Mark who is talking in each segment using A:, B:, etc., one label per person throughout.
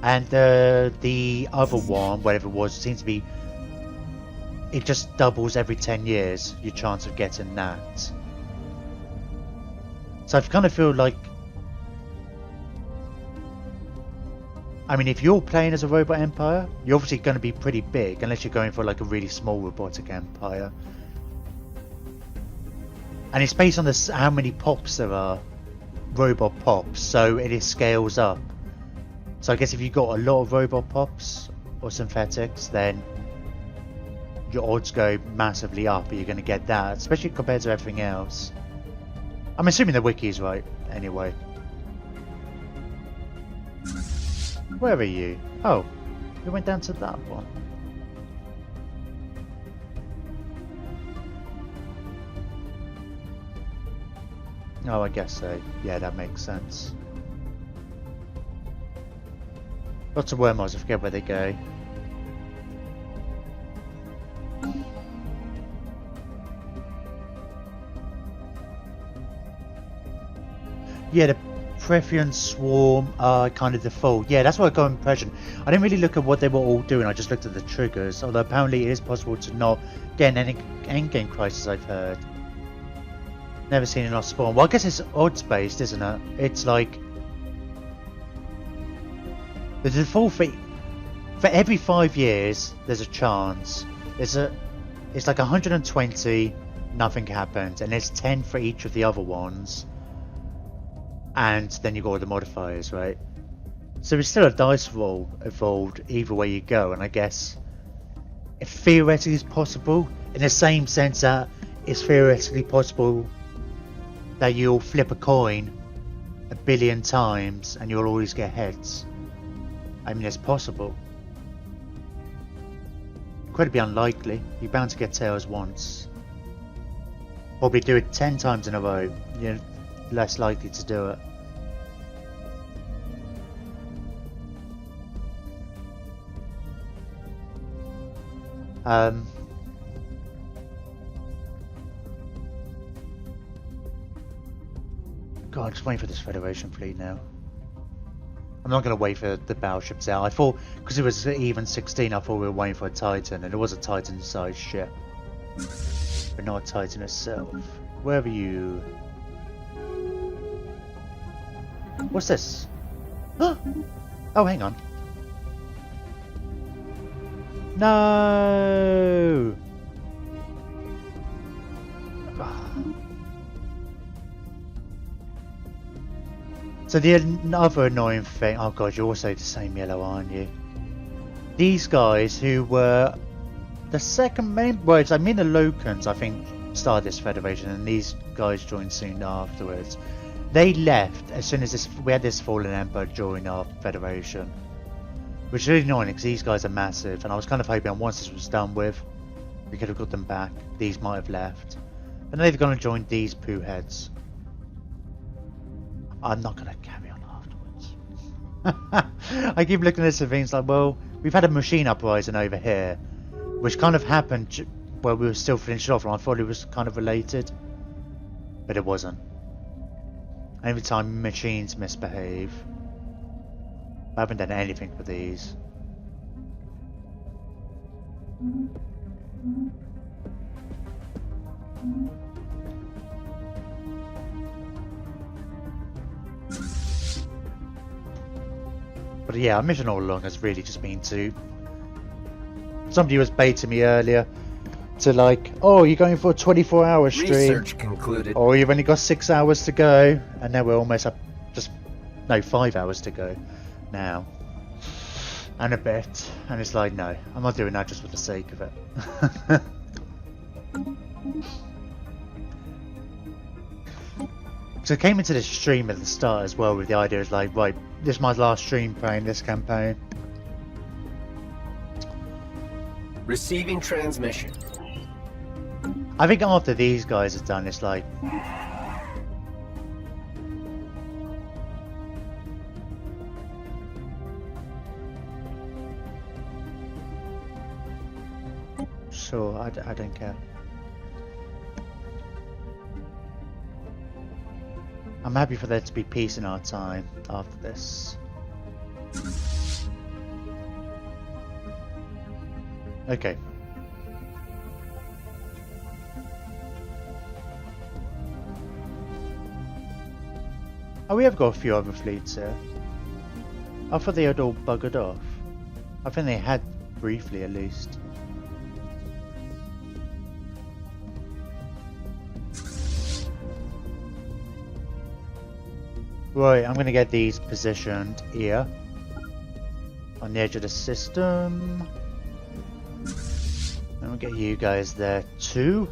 A: And the other one, whatever it was, seems to be... It just doubles every 10 years, your chance of getting that. So I kind of feel like... I mean, if you're playing as a robot empire, you're obviously going to be pretty big, unless you're going for like a really small robotic empire. And it's based on this, how many pops there are, robot pops, so it scales up. So I guess if you've got a lot of robot pops or synthetics, then your odds go massively up, but you're going to get that, especially compared to everything else. I'm assuming the wiki is right, anyway. Where are you? Oh, we went down to that one. Oh, I guess so. Yeah, that makes sense. Lots of wormholes, I forget where they go. Yeah, the Prefian Swarm are kind of the default. Yeah, that's what I got impression. I didn't really look at what they were all doing, I just looked at the triggers, although apparently it is possible to not get any endgame crisis, I've heard. Never seen enough spawn. Well, I guess it's odds based, isn't it? It's like the default for every 5 years there's a chance. It's like 120, nothing happens, and it's 10 for each of the other ones. And then you got all the modifiers, right? So it's still a dice roll involved either way you go, and I guess it theoretically is possible, in the same sense that it's theoretically possible that you'll flip a coin 1 billion times and you'll always get heads. I mean, it's possible. Incredibly unlikely. You're bound to get tails once. Probably do it 10 times in a row. You're less likely to do it. God, I'm just waiting for this Federation fleet now. I'm not going to wait for the battleships out. I thought, because it was even 16, I thought we were waiting for a Titan, and it was a Titan-sized ship. But not a Titan itself. Where are you? What's this? Oh, hang on. No! So the other annoying thing... Oh god, you're also the same yellow, aren't you? These guys who were the second main... Well, I mean the Locans, I think, started this Federation, and these guys joined soon afterwards. They left as soon as we had this Fallen Emperor join our Federation. Which is really annoying because these guys are massive, and I was kind of hoping once this was done with, we could have got them back. These might have left. But now they've gone and joined these poo heads. I'm not going to carry on afterwards. I keep looking at this and things like, well, we've had a machine uprising over here, which kind of happened while we were still finishing off, and I thought it was kind of related, but it wasn't. Every time machines misbehave, I haven't done anything for these. But yeah, our mission all along has really just been to... Somebody was baiting me earlier to like, oh, you're going for a 24-hour stream.
B: Research concluded.
A: Or you've only got 6 hours to go, and now we're almost up, just, no, 5 hours to go now. And a bit. And it's like, no, I'm not doing that just for the sake of it. So I came into this stream at the start as well with the idea of like, right, this is my last stream playing this campaign.
B: Receiving transmission.
A: I think after these guys have done, it's like... Sure, I don't care. I'm happy for there to be peace in our time after this. Okay. Oh, we have got a few other fleets here. I thought they had all buggered off. I think they had briefly at least. Right, I'm gonna get these positioned here on the edge of the system. And we'll get you guys there too.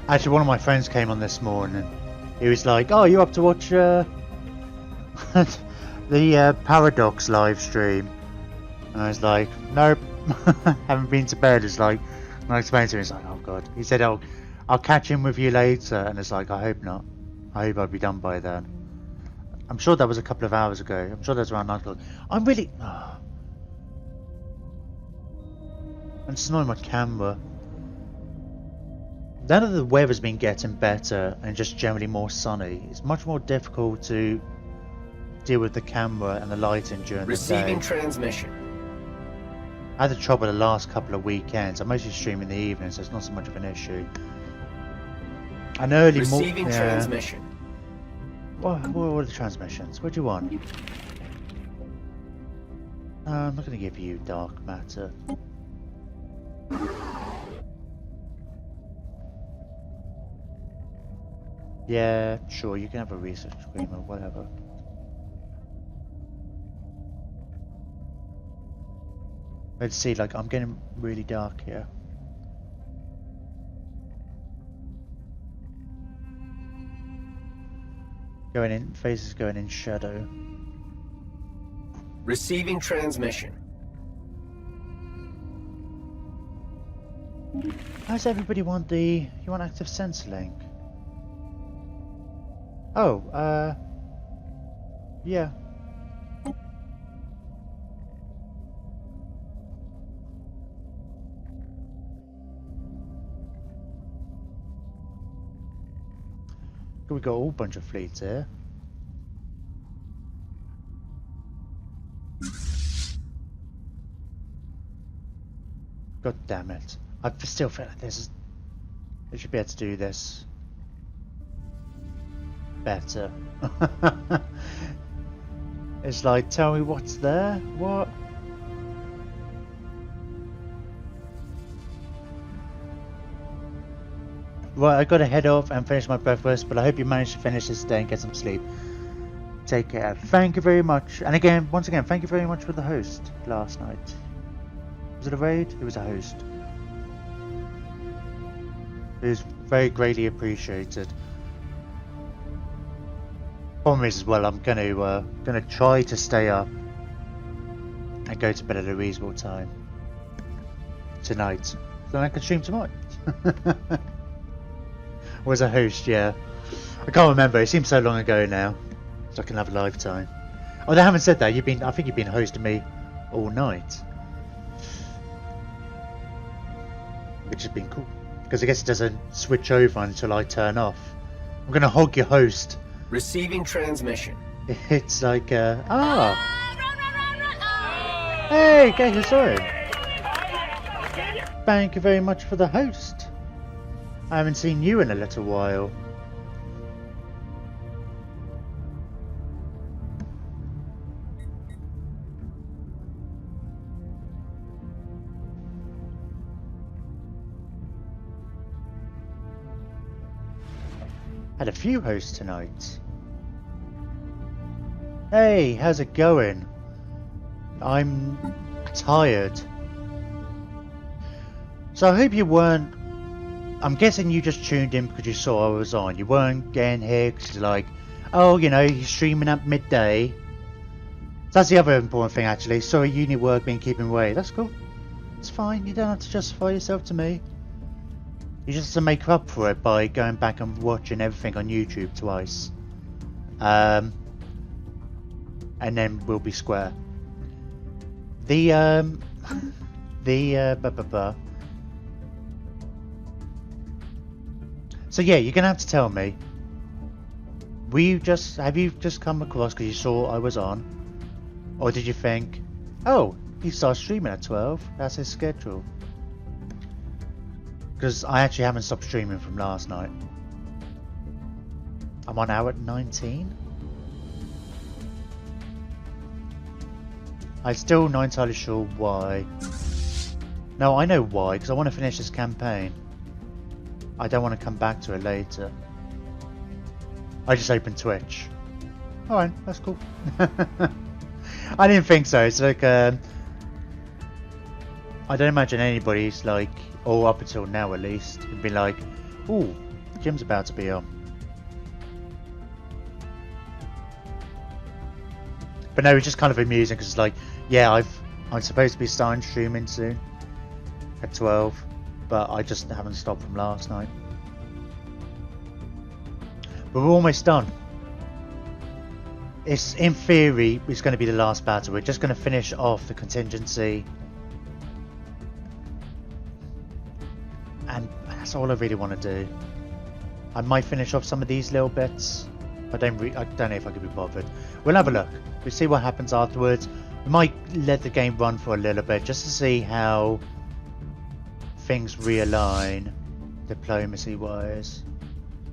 A: Actually, one of my friends came on this morning. He was like, "Oh, you up to watch the Paradox live stream?" And I was like, "Nope, haven't been to bed." It's like, and I explained to him, he's like, "Oh God." He said, I'll catch in with you later," and it's like, I hope not. I hope I'll be done by then. I'm sure that was a couple of hours ago. I'm sure that was around 9 o'clock. I'm really. I'm just annoying my camera. Now that the weather's been getting better and just generally more sunny, it's much more difficult to deal with the camera and the lighting during the day.
B: Receiving transmission.
A: I had the trouble the last couple of weekends. I mostly stream in the evening, so it's not so much of an issue. An early
B: Receiving transmission.
A: What are the transmissions? What do you want? I'm not going to give you dark matter. Yeah, sure, you can have a research screen or whatever. Let's see, like, I'm getting really dark here. Going in, faces going in shadow.
B: Receiving transmission.
A: How does everybody want you want active sensor link? Oh, yeah. We got a whole bunch of fleets here. God damn it. I still feel like I should be able to do this better. It's like, tell me what's there? What? Right, I gotta head off and finish my breakfast, but I hope you managed to finish this day and get some sleep. Take care. Thank you very much. And again, once again, thank you very much for the host last night. Was it a raid? It was a host. It was very greatly appreciated. Problem is as well, I'm gonna try to stay up and go to bed at a reasonable time tonight, so then I can stream tomorrow. Was a host, yeah. I can't remember. It seems so long ago now. It's like another lifetime. Oh, they haven't said that. I think you've been hosting me all night, which has been cool. Because I guess it doesn't switch over until I turn off. I'm gonna hog your host.
B: Receiving transmission.
A: It's like Hey, guys, sorry. Thank you very much for the host. I haven't seen you in a little while. Had a few hosts tonight. Hey, how's it going? I'm tired. So I hope you weren't... I'm guessing you just tuned in because you saw I was on. You weren't getting here because you're like, oh, you know, he's streaming at midday. that's the other important thing, actually. Sorry, uni work being keeping away. That's cool. It's fine. You don't have to justify yourself to me. You just have to make up for it by going back and watching everything on YouTube twice. And then we'll be square. So yeah, you're gonna have to tell me. Have you just come across because you saw I was on? Or did you think, oh, he starts streaming at 12, that's his schedule? Because I actually haven't stopped streaming from last night. I'm on hour 19? I'm still not entirely sure why. No, I know why, because I want to finish this campaign. I don't want to come back to it later. I just opened Twitch. Alright, that's cool. I didn't think so. It's like, I don't imagine anybody's like, or up until now at least, would be like, ooh, Jim's about to be on. But no, it's just kind of amusing because it's like, yeah, I'm supposed to be starting streaming soon at 12, but I just haven't stopped from last night. But we're almost done. It's, in theory, it's going to be the last battle. We're just going to finish off the contingency. And that's all I really want to do. I might finish off some of these little bits. I don't know if I could be bothered. We'll have a look. We'll see what happens afterwards. We might let the game run for a little bit just to see how things realign diplomacy wise.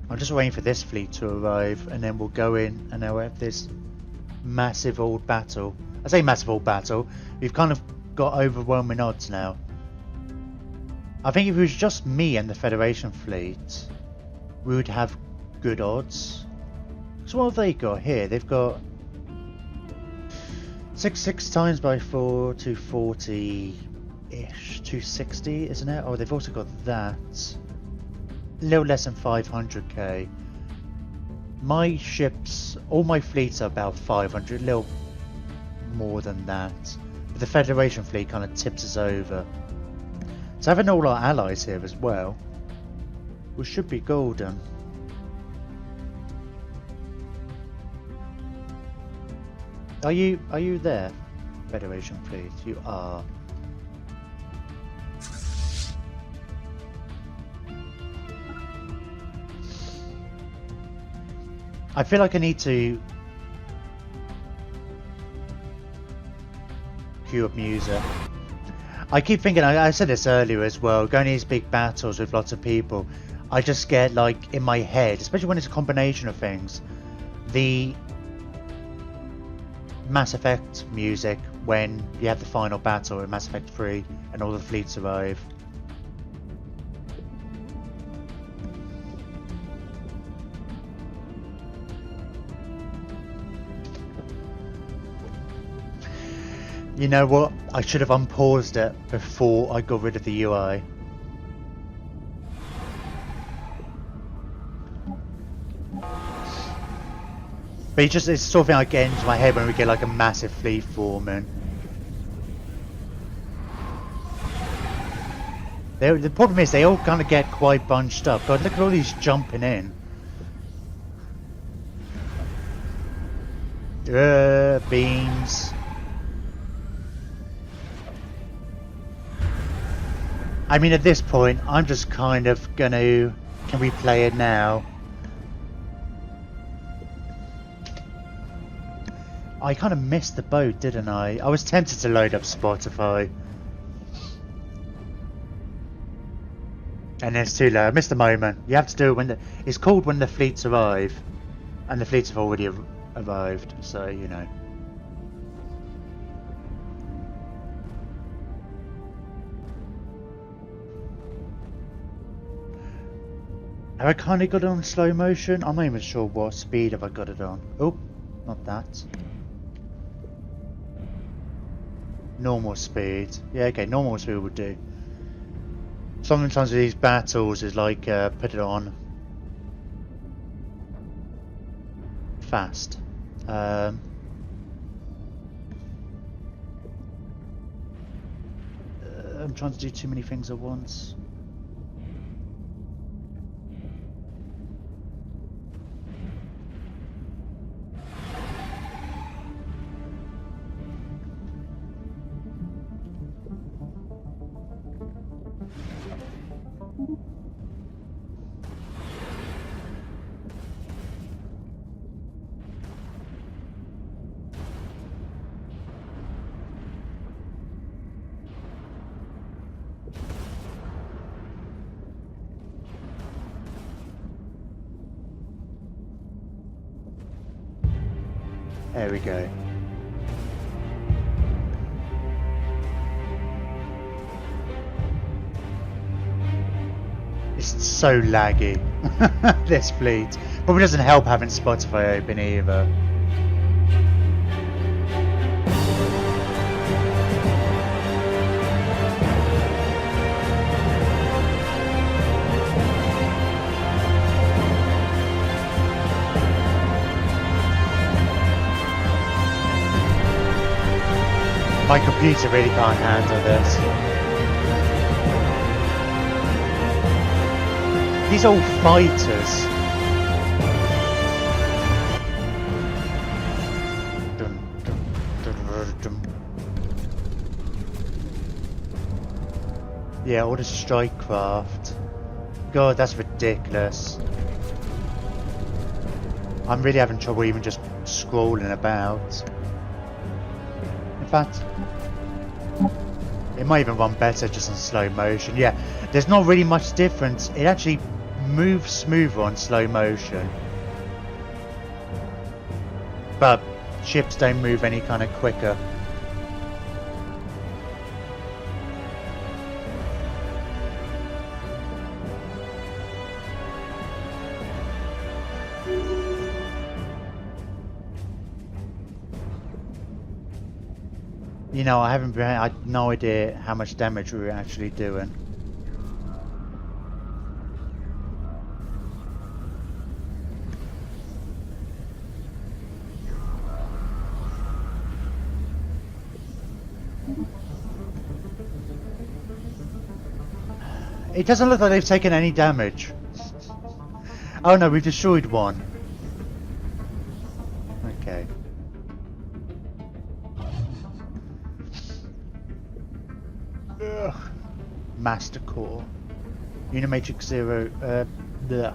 A: I'm just waiting for this fleet to arrive and then we'll go in and now we have this massive old battle. I say massive old battle. We've kind of got overwhelming odds now. I think if it was just me and the Federation fleet, we would have good odds. So what have they got here? They've got 6 times by 4, 240-ish, 260, isn't it? Oh, they've also got that. A little less than 500k. My ships, all my fleets are about 500, a little more than that. But the Federation fleet kind of tips us over. So having all our allies here as well, we should be golden. Are you there, Federation fleet? You are. I feel like I need to cue up music. I keep thinking, I said this earlier as well, going to these big battles with lots of people, I just get like in my head, especially when it's a combination of things, the Mass Effect music when you have the final battle in Mass Effect 3 and all the fleets arrive. You know what? I should have unpaused it before I got rid of the UI. But it's the sort of thing I get into my head when we get like a massive fleet forming. The problem is they all kind of get quite bunched up. God, look at all these jumping in. Beams. I mean, at this point, I'm just kind of gonna... Can we play it now? I kind of missed the boat, didn't I? I was tempted to load up Spotify. And it's too low. I missed the moment. You have to do it when the... It's called when the fleets arrive. And the fleets have already arrived, so, you know. Have I kind of got it on slow motion? I'm not even sure what speed have I got it on. Oh, not that. Normal speed. Yeah, okay, normal speed would do. Sometimes with these battles is like, put it on fast. I'm trying to do too many things at once. There we go. It's so laggy, this fleet. Probably doesn't help having Spotify open either. My computer really can't handle this. These old fighters. Dun, dun, dun, dun. Yeah, all the strike craft. God, that's ridiculous. I'm really having trouble even just scrolling about. In fact, it might even run better just in slow motion. Yeah, there's not really much difference. It actually moves smoother on slow motion. But ships don't move any kind of quicker. You know, I had no idea how much damage we were actually doing. It doesn't look like they've taken any damage. Oh no, we've destroyed one. Okay. Ugh. Master Core. Unimatrix 0. Bleh.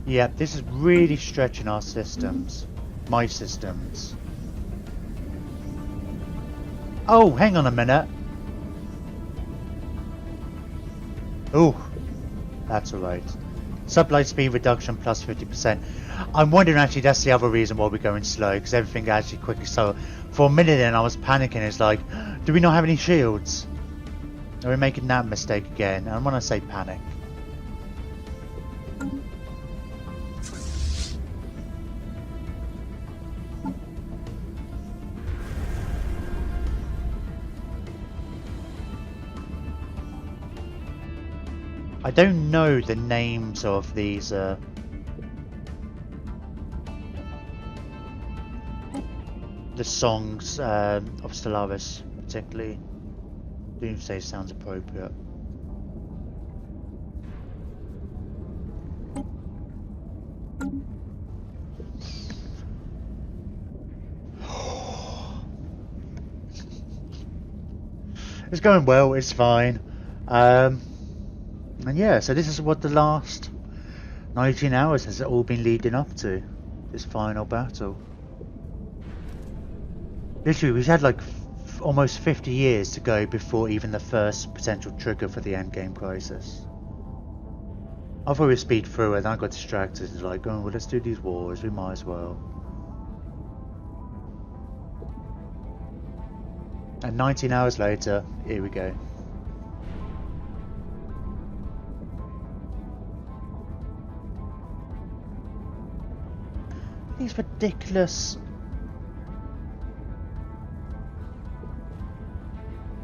A: Yeah, this is really stretching our systems. My systems. Oh, hang on a minute. Oh, that's alright. Sublight speed reduction plus 50%. I'm wondering actually that's the other reason why we're going slow, because everything actually quickly slow. For a minute then I was panicking, it's like, do we not have any shields? Are we making that mistake again? And when I say panic. I don't know the names of these the songs of Stellaris, particularly. Doomsday sounds appropriate. It's going well, it's fine. And yeah, so this is what the last 19 hours has all been leading up to. This final battle. Literally, we've had like almost 50 years to go before even the first potential trigger for the endgame crisis. I thought we'd speed through it, and I got distracted. It's like, oh, well, let's do these wars, we might as well. And 19 hours later, here we go. These ridiculous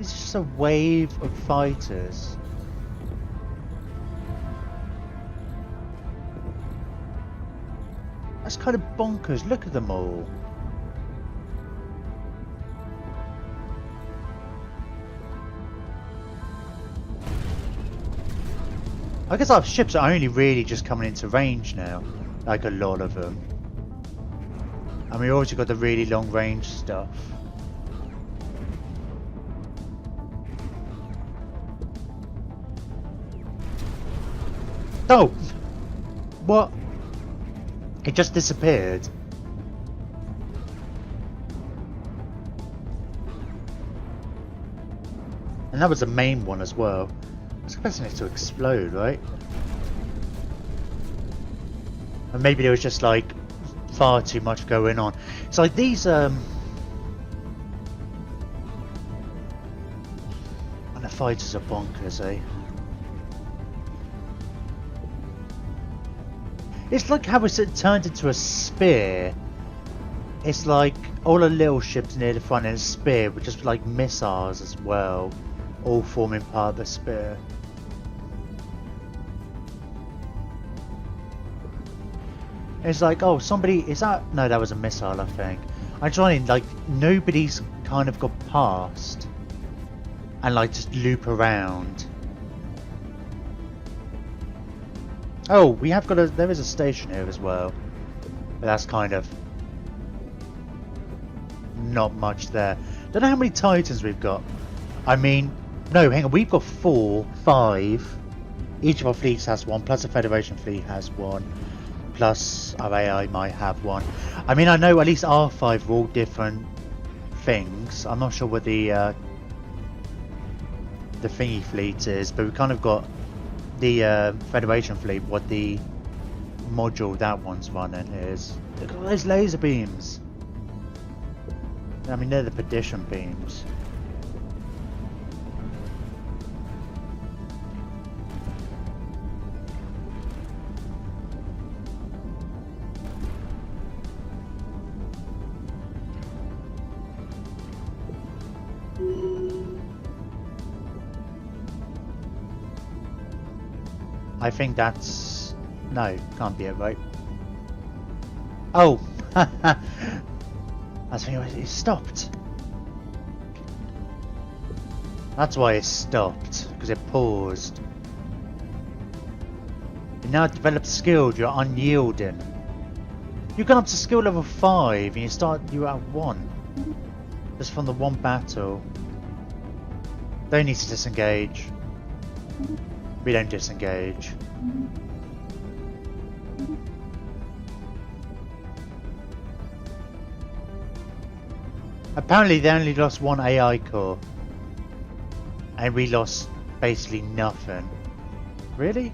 A: It's just a wave of fighters. That's kind of bonkers. Look at them all. I guess our ships are only really just coming into range now. Like a lot of them. And we also got the really long range stuff. Oh! What? It just disappeared. And that was the main one as well. I was expecting it to explode, right? And maybe there was just like far too much going on. It's like these and the fighters are bonkers, eh? It's like how it's turned into a spear. It's like all the little ships near the front and a spear with just like missiles as well, all forming part of the spear. It's like, oh, somebody, is that, no, that was a missile, I think. I'm trying, like, nobody's kind of got past and like just loop around. Oh, we have got there is a station here as well, but that's kind of not much there. Don't know how many Titans we've got. I mean, no, hang on, we've got 4, 5. Each of our fleets has one, plus the Federation fleet has one, plus our AI might have one. I mean, I know at least our 5 are all different things. I'm not sure what the thingy fleet is, but we've kind of got the Federation fleet, what the module that one's running is. Look at all those laser beams. I mean, they're the perdition beams. I think that's... no, can't be it, right? Oh! That's why it stopped. That's why it stopped, because it paused. You now develop skills, you're unyielding. You got up to skill level 5 and you're at 1. Just from the one battle. Don't need to disengage. We don't disengage. Apparently they only lost 1 AI core. And we lost basically nothing. Really?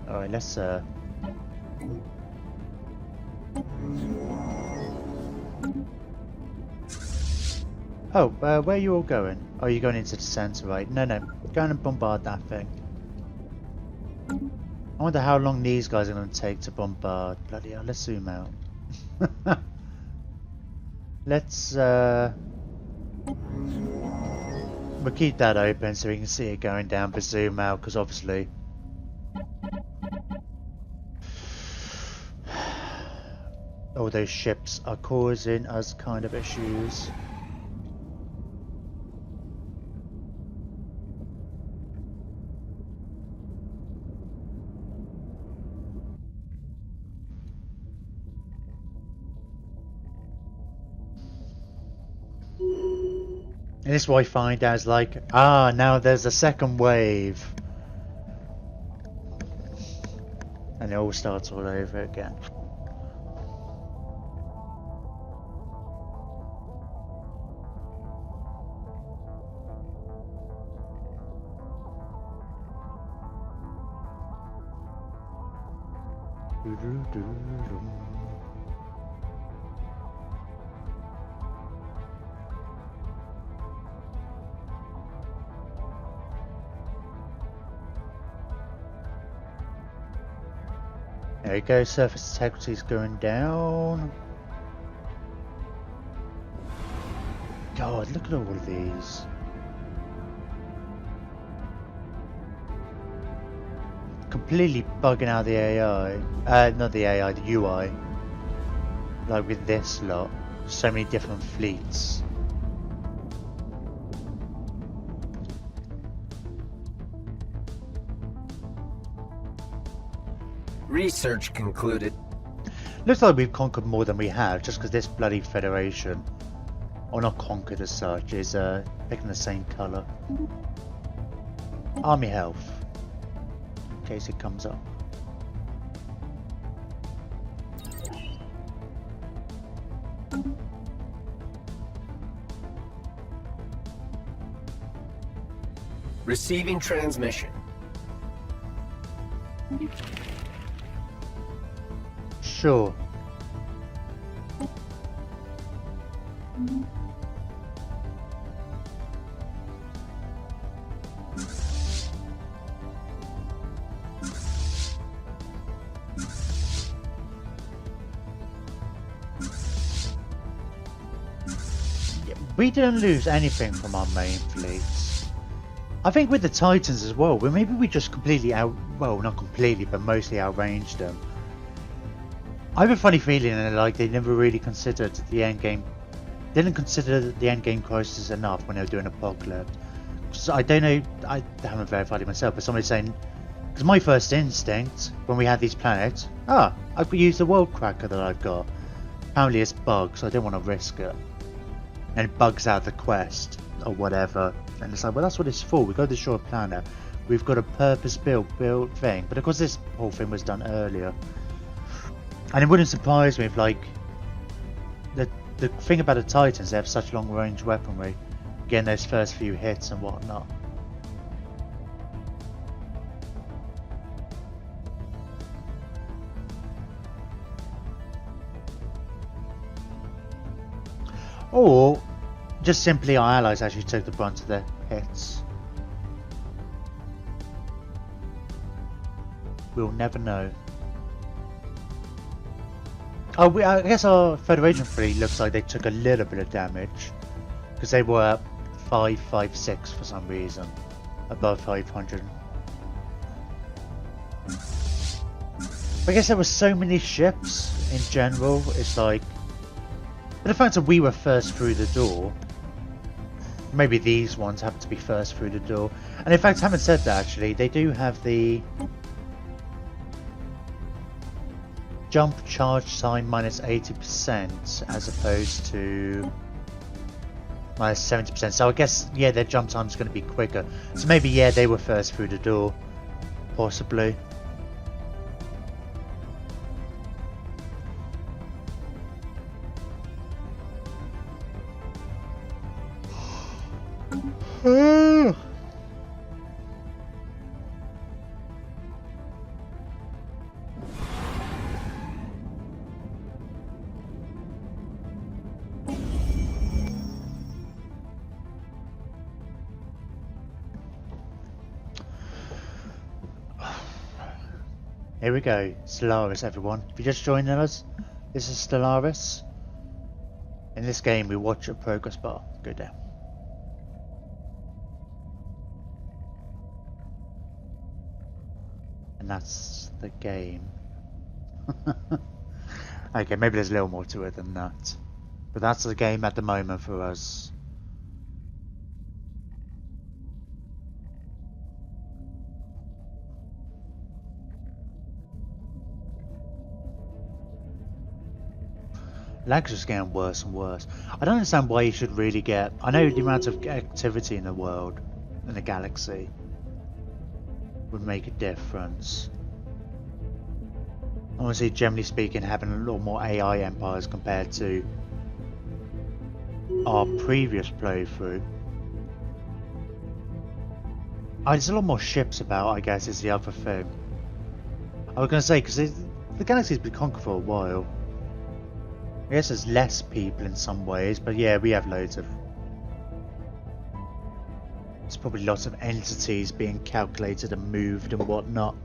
A: Alright, let's oh, where are you all going? Oh, you're going into the centre, right? No, no. Go and bombard that thing. I wonder how long these guys are going to take to bombard. Bloody hell, let's zoom out. Let's, we'll keep that open so we can see it going down, but zoom out, because obviously... all those ships are causing us kind of issues. And this is what I find out is like, ah, now there's a second wave. And it all starts all over again. There we go, surface integrity's going down. God, look at all of these. Completely bugging out the AI. Not the AI, the UI. Like with this lot. So many different fleets.
B: Research concluded.
A: Looks like we've conquered more than we have, just because this bloody Federation, or not conquered as such, is picking the same colour. Army health, in case it comes up.
B: Receiving transmission.
A: Sure. We didn't lose anything from our main fleets. I think with the Titans as well, well maybe we just completely well not completely, but mostly outranged them. I have a funny feeling that like they never really considered the end game, didn't consider the end game crisis enough when they were doing Apocalypse. So I don't know, I haven't verified it myself, but somebody's saying, because my first instinct when we had these planets, I could use the world cracker that I've got. Apparently it's bugged, so I don't want to risk it. And it bugs out the quest or whatever, and it's like, well, that's what it's for. We go to destroy a planet, we've got a purpose-built thing, but of course this whole thing was done earlier. And it wouldn't surprise me if, like, the thing about the Titans, they have such long-range weaponry, getting those first few hits and whatnot. Or just simply our allies actually took the brunt of the hits. We'll never know. Oh, I guess our Federation fleet looks like they took a little bit of damage, because they were 556 for some reason, above 500. I guess there were so many ships in general, it's like, but the fact that we were first through the door, maybe these ones happen to be first through the door. And in fact, having said that, actually, they do have the jump charge time minus 80% as opposed to minus 70%. So I guess, yeah, their jump time is going to be quicker. So maybe, yeah, they were first through the door, possibly. Here we go, Stellaris everyone. If you're just joining us, this is Stellaris. In this game we watch a progress bar go down. And that's the game. Okay, maybe there's a little more to it than that. But that's the game at the moment for us. Lag's just getting worse and worse. I don't understand why you should really get... I know the amount of activity in the world, in the galaxy, would make a difference. Honestly, generally speaking, having a lot more AI empires compared to our previous playthrough. Oh, there's a lot more ships about, I guess, is the other thing. I was going to say, because the galaxy's been conquered for a while. I guess there's less people in some ways, but yeah, we have loads of... There's probably lots of entities being calculated and moved and whatnot.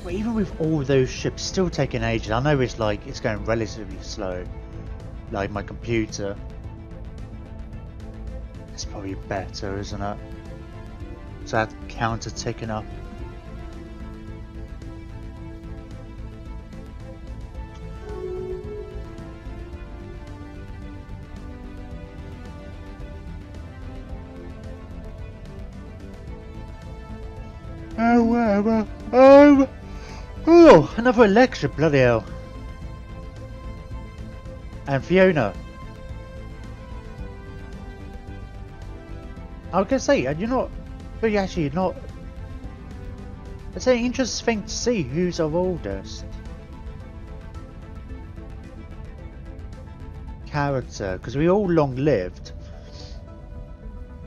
A: But even with all those ships still taking ages, I know it's like it's going relatively slow, like my computer. It's probably better, isn't it? So that counter ticking up. Oh, whatever. Oh, another election, bloody hell. And Fiona. I was gonna say, and you're not, but you're actually not. It's an interesting thing to see who's our oldest character, because we all long lived.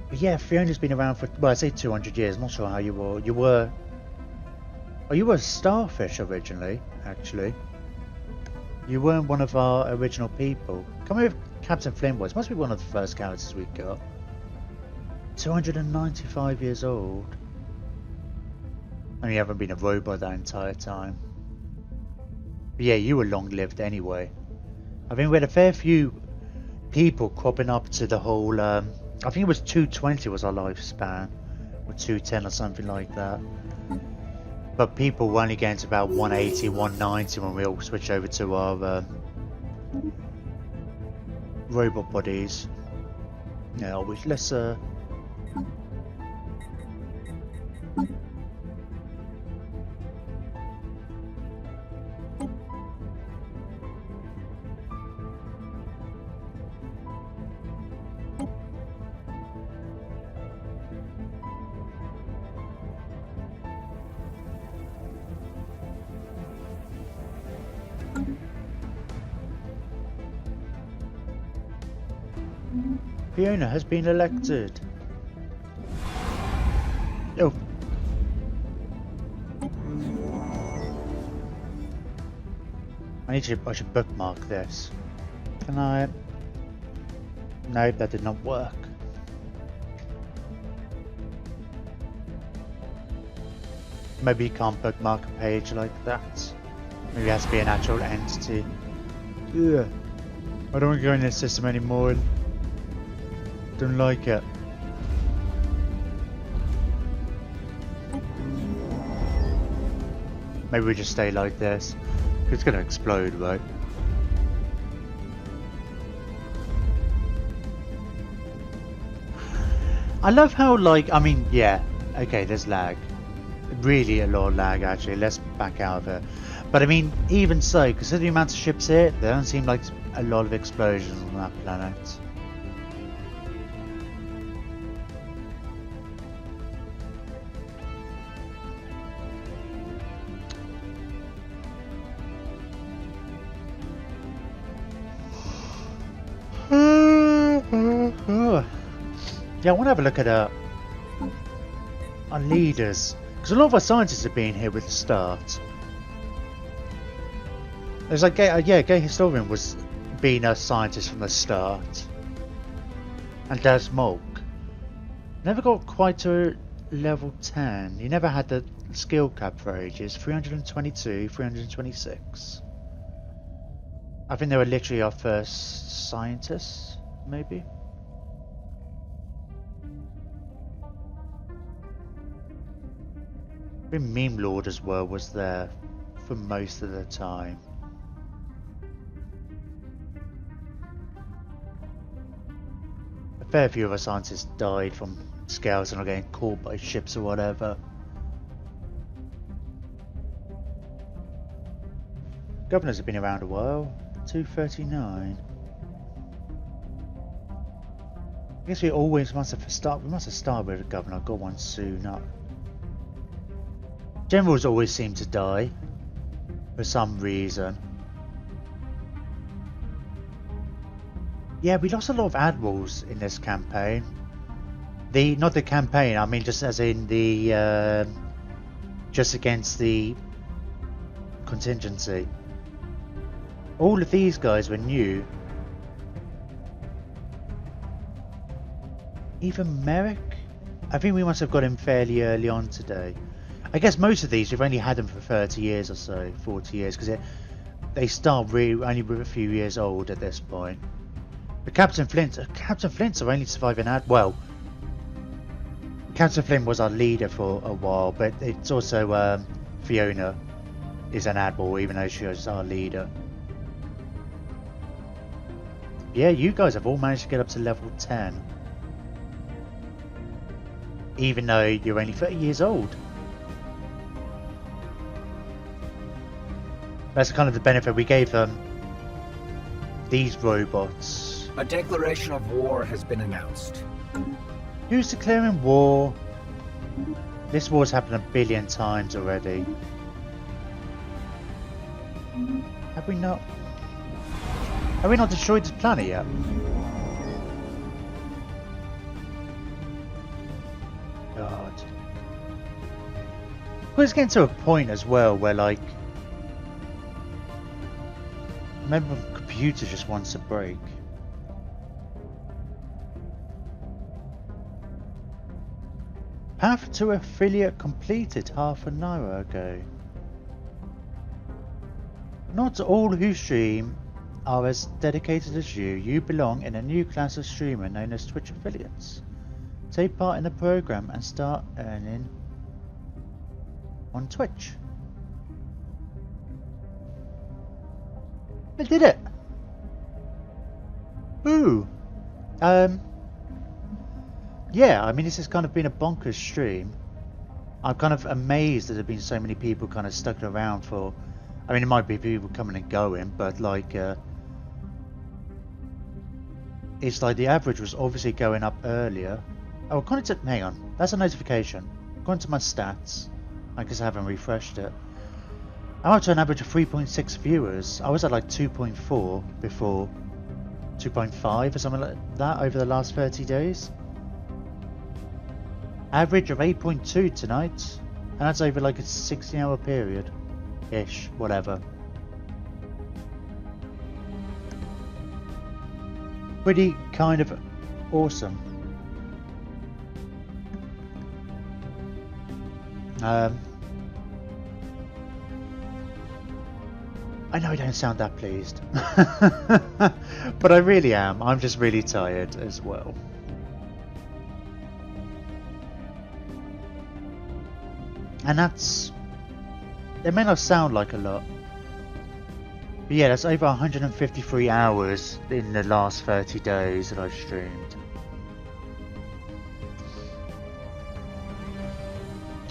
A: But yeah, Fiona's been around for, well, I say 200 years. I'm not sure how you were. You were. Oh, you were a starfish originally, actually. You weren't one of our original people. Come here, Captain Flynn was. Must be one of the first characters we got. 295 years old. And you haven't been a robot that entire time. But yeah, you were long-lived anyway. I think we had a fair few people cropping up to the whole... I think it was 220 was our lifespan. Or 210 or something like that. But people were only getting to about 180, 190 when we all switched over to our robot bodies. Yeah, let's Fiona has been elected. Oh. I should bookmark this. Can I? No, that did not work. Maybe you can't bookmark a page like that. Maybe it has to be an actual entity. Ugh. I don't want to go in this system anymore. Don't like it. Maybe we just stay like this. It's gonna explode, right? I love how, like, I mean, yeah, okay, there's lag. Really a lot of lag, actually. Let's back out of it. But I mean, even so, considering the amount of ships here, there don't seem like a lot of explosions on that planet. Yeah, I want to have a look at our leaders, because a lot of our scientists have been here with the start. There's like, yeah, Gay Historian was being a scientist from the start, and Des Mulk never got quite to level 10. He never had the skill cap for ages. 322, 326. I think they were literally our first scientists, maybe. I think Meme Lord as well was there for most of the time. A fair few of our scientists died from scales and are getting caught by ships or whatever. Governors have been around a while. 239. I guess we always must have started with a governor. Got one sooner. Generals always seem to die for some reason. Yeah, we lost a lot of admirals in this campaign. Not the campaign, I mean just as in the just against the contingency. All of these guys were new. Even Merrick? I think we must have got him fairly early on today. I guess most of these, we've only had them for 30 years or so, 40 years, because they start really only with a few years old at this point. But Captain Flint's are only surviving well, Captain Flint was our leader for a while, but it's also Fiona is an admiral, even though she was our leader. Yeah, you guys have all managed to get up to level 10. Even though you're only 30 years old. That's kind of the benefit we gave them. These robots.
B: A declaration of war has been announced.
A: Who's declaring war? This war's happened a billion times already. Have we not? Have we not destroyed this planet yet? God. Well, it's getting to a point as well where, like, remember, the computer just wants a break. Path to affiliate completed half an hour ago. Not all who stream are as dedicated as you. You belong in a new class of streamer known as Twitch affiliates. Take part in the program and start earning on Twitch. I did it! Ooh! Yeah, I mean, this has kind of been a bonkers stream. I'm kind of amazed that there have been so many people kind of stuck around for... I mean, it might be people coming and going, but like... it's like the average was obviously going up earlier. Oh, according to... Hang on, that's a notification. According to my stats, I guess I haven't refreshed it. I'm up to an average of 3.6 viewers. I was at like 2.4 before. 2.5 or something like that over the last 30 days. Average of 8.2 tonight, and that's over like a 16-hour period ish, whatever. Pretty kind of awesome. I know I don't sound that pleased, but I really am. I'm just really tired as well. And that's... It may not sound like a lot. But yeah, that's over 153 hours in the last 30 days that I've streamed.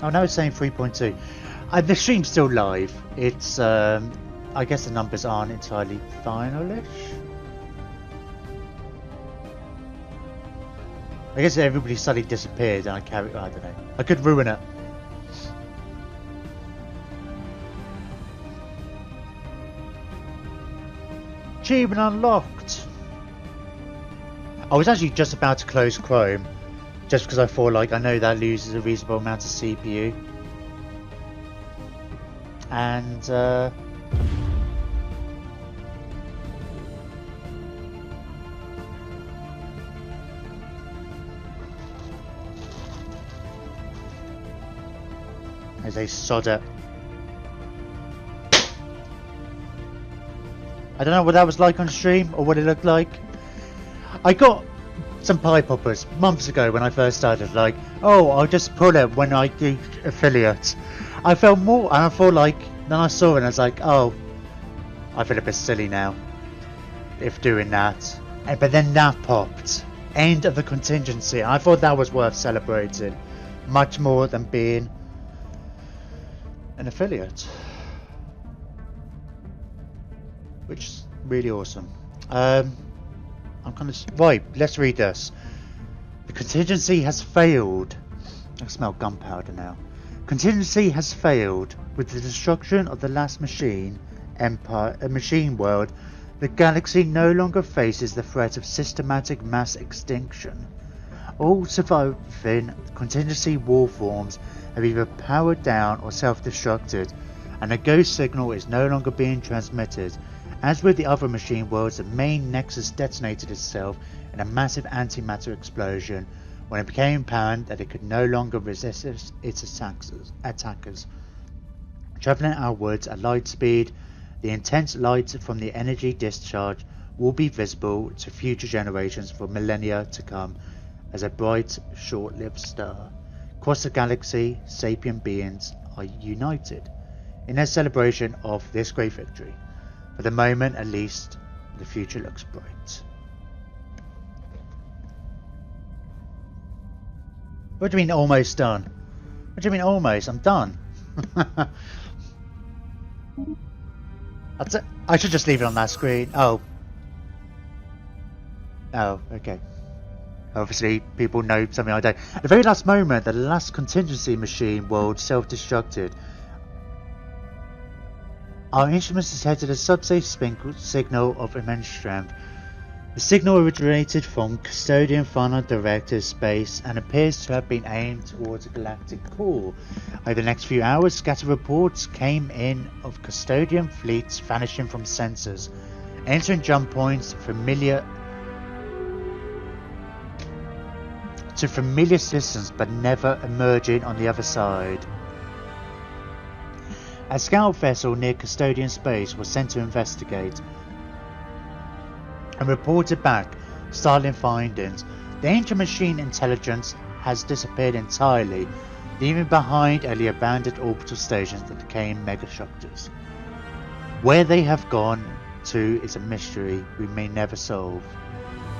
A: Oh, now it's saying 3.2. The stream's still live. It's, I guess the numbers aren't entirely final-ish. I guess everybody suddenly disappeared and I don't know. I could ruin it. Achievement unlocked. I was actually just about to close Chrome, just because I thought, like, I know that loses a reasonable amount of CPU, and as they sod it. I don't know what that was like on stream or what it looked like. I got some pie poppers months ago when I first started, like, oh, I'll just pull it when I do affiliates. I felt more, and I thought, like, then I saw it and I was like, oh, I feel a bit silly now if doing that. But then that popped. End of the contingency. I thought that was worth celebrating much more than being an affiliate. Which is really awesome. I'm kind of... Right, let's read this. The contingency has failed. I smell gunpowder now. Contingency has failed. With the destruction of the last machine world, the galaxy no longer faces the threat of systematic mass extinction. All surviving contingency war forms have either powered down or self-destructed, and a ghost signal is no longer being transmitted. As with the other machine worlds, the main nexus detonated itself in a massive antimatter explosion, when it became apparent that it could no longer resist its attackers. Travelling outwards at light speed, the intense light from the energy discharge will be visible to future generations for millennia to come as a bright, short-lived star. Across the galaxy, sapient beings are united in their celebration of this great victory. For the moment, at least, the future looks bright. What do you mean almost done? What do you mean almost? I'm done. I should just leave it on that screen. Oh, okay. Obviously, people know something I don't. At the very last moment, the last contingency machine world self-destructed. Our instruments detected a subsafe signal of immense strength. The signal originated from Custodian Final Director's space and appears to have been aimed towards a galactic core. Over the next few hours, scattered reports came in of Custodian fleets vanishing from sensors, entering jump points familiar systems but never emerging on the other side. A scout vessel near Custodian space was sent to investigate and reported back startling findings. The ancient machine intelligence has disappeared entirely, leaving behind only abandoned orbital stations that became megashutters. Where they have gone to is a mystery we may never solve.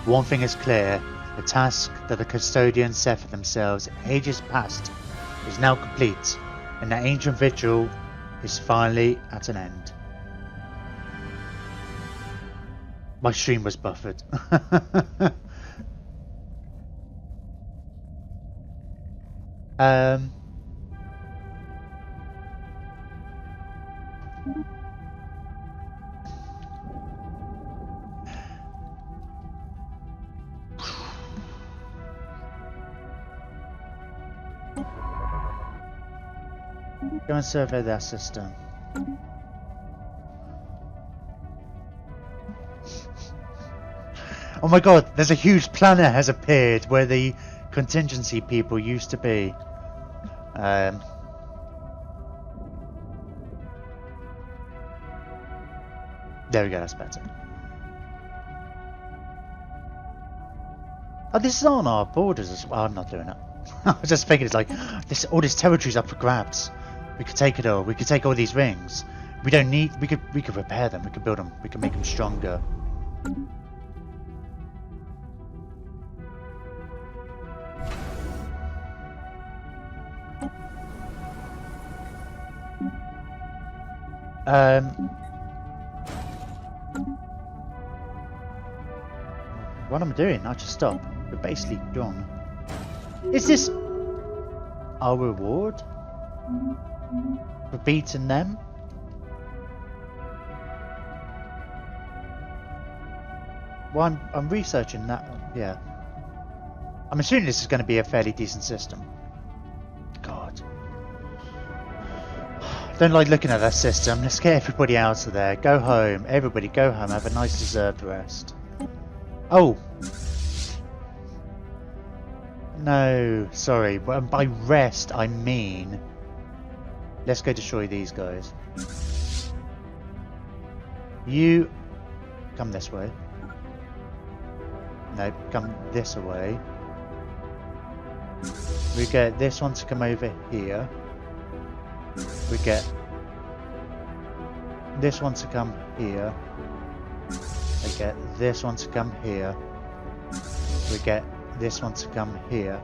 A: One thing is clear, the task that the custodians set for themselves ages past is now complete, and the ancient vigil is finally at an end. My stream was buffered. Go and survey their system. Oh my god, there's a huge planet has appeared where the contingency people used to be. There we go, that's better. Oh, this is on our borders as well. I'm not doing it. I was just thinking, it's like, all this territory's up for grabs. We could take it all. We could take all these rings. We don't need. We could repair them. We could build them. We could make them stronger. What am I doing? I just stop. We're basically gone. Is this our reward for beating them? Well, I'm researching that. Yeah, I'm assuming this is going to be a fairly decent system. God, don't like looking at that system. Let's get everybody out of there. Go home. Everybody go home. Have a nice deserved rest. Oh. No, sorry. By rest, I mean... Let's go destroy these guys. You... Come this way. No, come this way. We get this one to come over here. We get... this one to come here. We get this one to come here. We get this one to come here.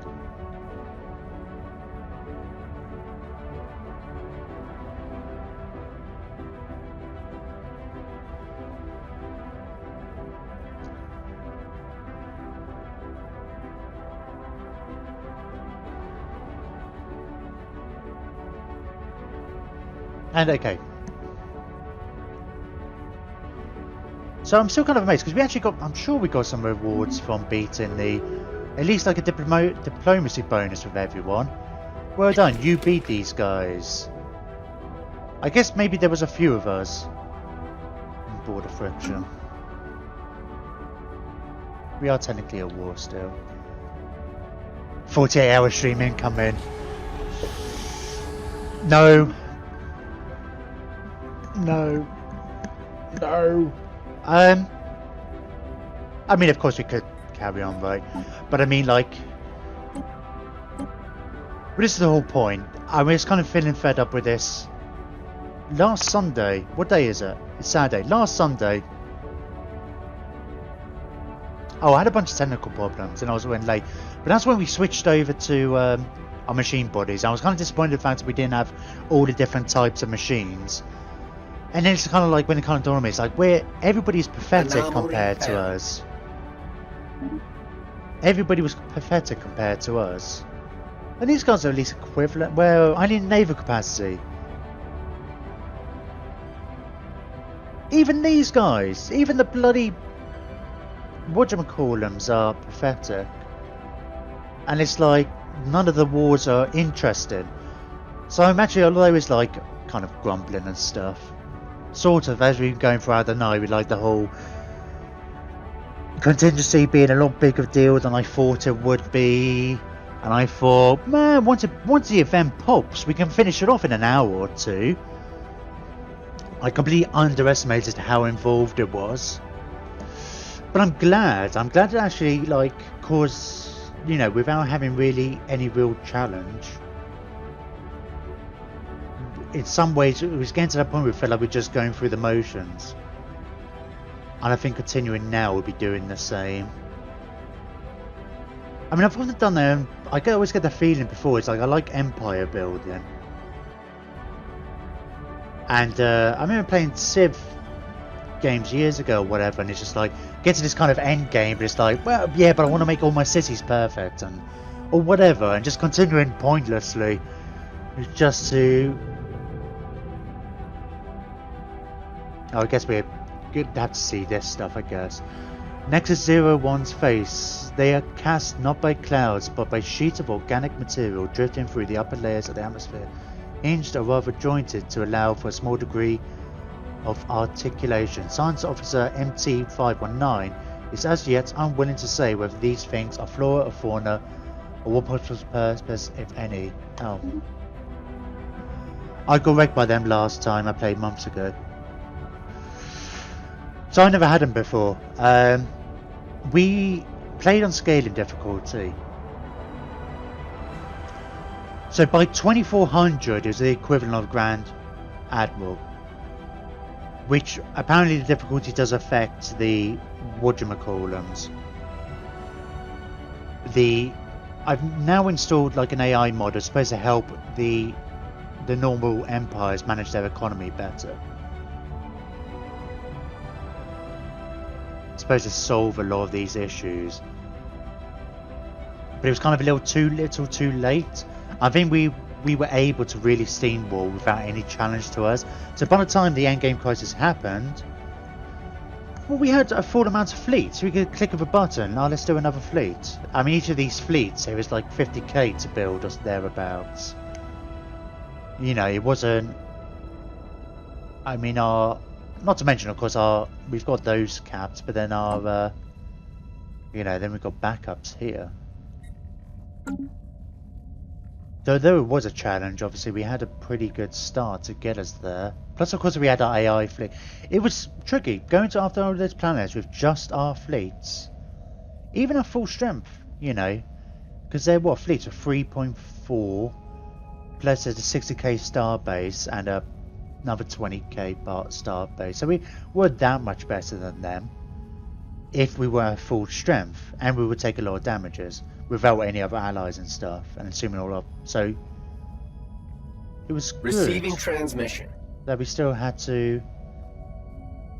A: And okay. So I'm still kind of amazed because we actually got, I'm sure we got some rewards from beating the, at least like a diplomacy bonus with everyone. Well done, you beat these guys. I guess maybe there was a few of us on border friction. We are technically at war still. 48-hour stream incoming. No. No. No. I mean, of course we could carry on, right? But I mean, like, but this is the whole point. I was kind of feeling fed up with this. Last Sunday, what day is it? It's Saturday. Last Sunday. Oh, I had a bunch of technical problems and I was running late. But that's when we switched over to our machine bodies. I was kind of disappointed in the fact that we didn't have all the different types of machines. And then it's kind of like when it kind of dawned on me, it's like everybody's pathetic compared to us. Everybody was pathetic compared to us. And these guys are at least equivalent. Well, I need naval capacity. Even these guys, even the bloody whatchamacallums are pathetic. And it's like none of the wars are interesting. So I'm actually, although it's like kind of grumbling and stuff, sort of as we've been going throughout the night with like the whole contingency being a lot bigger deal than I thought it would be. And I thought, man, once the event pops, we can finish it off in an hour or two. I completely underestimated how involved it was. But I'm glad it actually, like, caused, you know, without having really any real challenge. In some ways, it was getting to that point where we felt like we're just going through the motions. And I think continuing now will be doing the same. I mean, I've often done that. I always get the feeling before. It's like I like empire building, and I remember playing Civ games years ago, or whatever. And it's just like get to this kind of end game, but it's like, well, yeah, but I want to make all my cities perfect, and or whatever, and just continuing pointlessly, just to. Oh, I guess we're good to have to see this stuff. I guess. Nexus 01's face. They are cast not by clouds, but by sheets of organic material drifting through the upper layers of the atmosphere, hinged or rather jointed to allow for a small degree of articulation. Science Officer MT519 is as yet unwilling to say whether these things are flora or fauna, or what possible purpose, if any. Oh. I got wrecked by them last time I played months ago. So I never had them before. We played on scaling difficulty. So by 2400 is the equivalent of Grand Admiral. Which apparently the difficulty does affect the whatchamacallums. I've now installed like an AI mod that's supposed to help the normal empires manage their economy better. Supposed to solve a lot of these issues, but it was kind of a little too late. I think we were able to really steamroll without any challenge to us. So by the time the endgame crisis happened, well, we had a full amount of fleets. We could click of a button, let's do another fleet. I mean, each of these fleets, it was like 50k to build us thereabouts. You know, it wasn't. I mean, not to mention, of course, we've got those caps, but then you know, then we've got backups here. Though it was a challenge, obviously, we had a pretty good start to get us there. Plus, of course, we had our AI fleet. It was tricky going to after all those planets with just our fleets, even at full strength, you know, because they're what fleets of 3.4 plus there's a 60k star base and another 20k star base, so we were that much better than them if we were at full strength, and we would take a lot of damages without any other allies and stuff, and assuming all up. So it was good.
B: Receiving transmission.
A: That we still had to.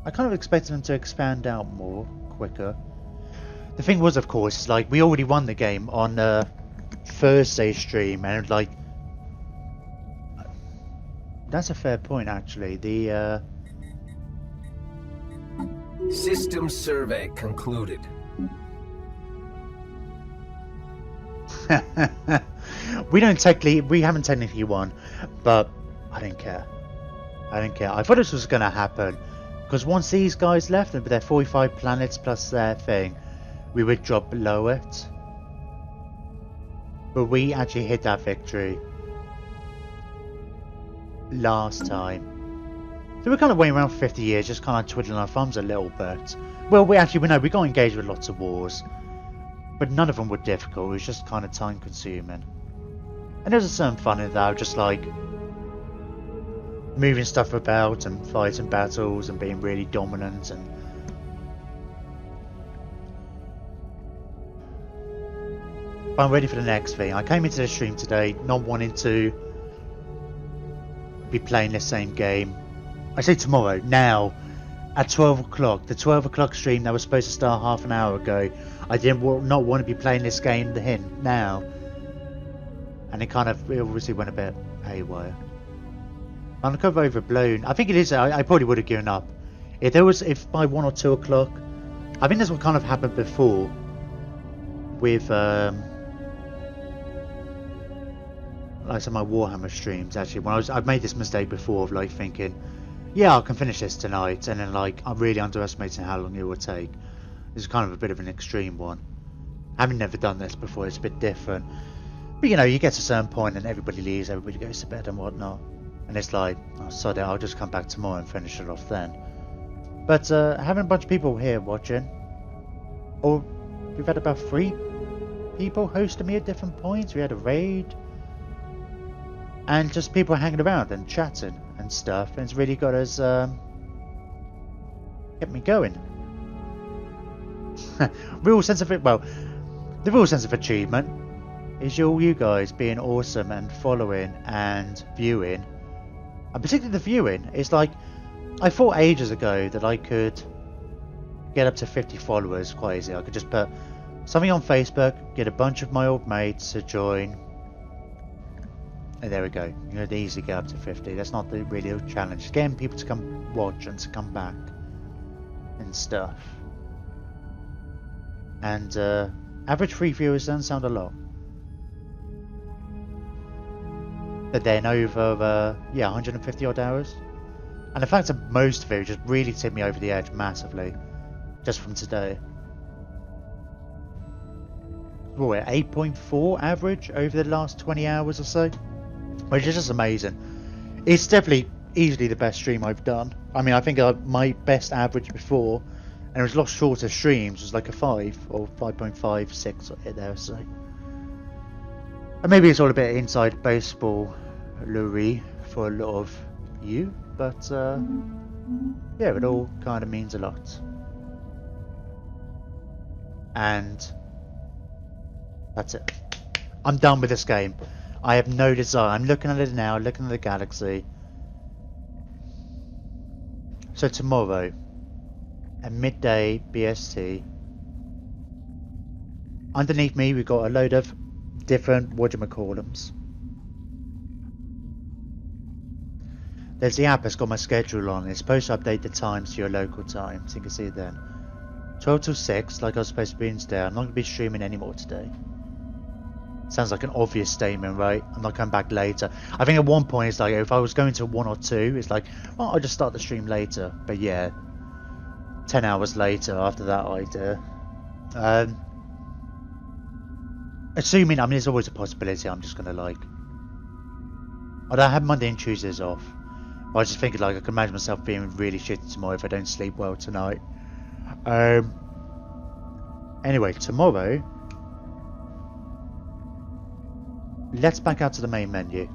A: I kind of expected them to expand out more quicker. The thing was, of course, is like we already won the game on Thursday stream, and like that's a fair point, actually. The
B: system survey concluded.
A: we haven't technically won, but I didn't care. I thought this was going to happen, because once these guys left, and with their 45 planets plus their thing, we would drop below it. But we actually hit that victory last time. So we're kind of waiting around for 50 years, just kind of twiddling our thumbs a little bit. Well, we got engaged with lots of wars, but none of them were difficult. It was just kind of time consuming. And there's a certain fun in that, just like moving stuff about and fighting battles and being really dominant. And but I'm ready for the next thing. I came into the stream today not wanting to be playing the same game. I say tomorrow, now, at 12 o'clock. The 12 o'clock stream that was supposed to start half an hour ago. I not want to be playing this game now. And it obviously went a bit haywire. I'm kind of overblown. I think it is. I probably would have given up. If by 1 or 2 o'clock, I think that's what kind of happened before with like some of my Warhammer streams. Actually, when I've made this mistake before of like thinking, yeah, I can finish this tonight, and then like I'm really underestimating how long it will take. This is kind of a bit of an extreme one. Having never done this before, it's a bit different. But you know, you get to a certain point and everybody leaves, everybody goes to bed and whatnot. And it's like, oh, sod it, I'll just come back tomorrow and finish it off then. But having a bunch of people here watching, or we've had about 3 people hosting me at different points. We had a raid, and just people hanging around and chatting and stuff. And it's really got us, kept me going. The real sense of achievement is you guys being awesome and following and viewing. And particularly the viewing. It's like, I thought ages ago that I could get up to 50 followers quite easy. I could just put something on Facebook, get a bunch of my old mates to join, and there we go. You know, easily get up to 50. That's not the real challenge. It's getting people to come watch and to come back and stuff. And average 3 viewers doesn't sound a lot. But then over 150 odd hours. And the fact that most of it just really tipped me over the edge massively. Just from today. We're at 8.4 average over the last 20 hours or so. Which is just amazing. It's definitely easily the best stream I've done. I mean, I think my best average before, and it was a lot shorter streams, was like a 5 or 5.56 or there, so. And maybe it's all a bit inside baseball, Louis, for a lot of you, but yeah, it all kind of means a lot. And that's it. I'm done with this game. I have no desire. I'm looking at it now, looking at the galaxy. So tomorrow, at midday BST, underneath me we've got a load of different whatchamacallums. There's the app that's got my schedule on. It's supposed to update the times to your local time, so you can see it then. 12 till 6, like I was supposed to be in today. I'm not going to be streaming anymore today. Sounds like an obvious statement, right? I'm not coming back later. I think at one point it's like, if I was going to 1 or 2, it's like, well, I'll just start the stream later. But yeah, 10 hours later after that idea. Assuming, I mean, there's always a possibility I'm just going to like... Although I have Monday and Tuesdays off. I was just thinking, like, I can imagine myself being really shitty tomorrow if I don't sleep well tonight. Anyway, tomorrow... Let's back out to the main menu.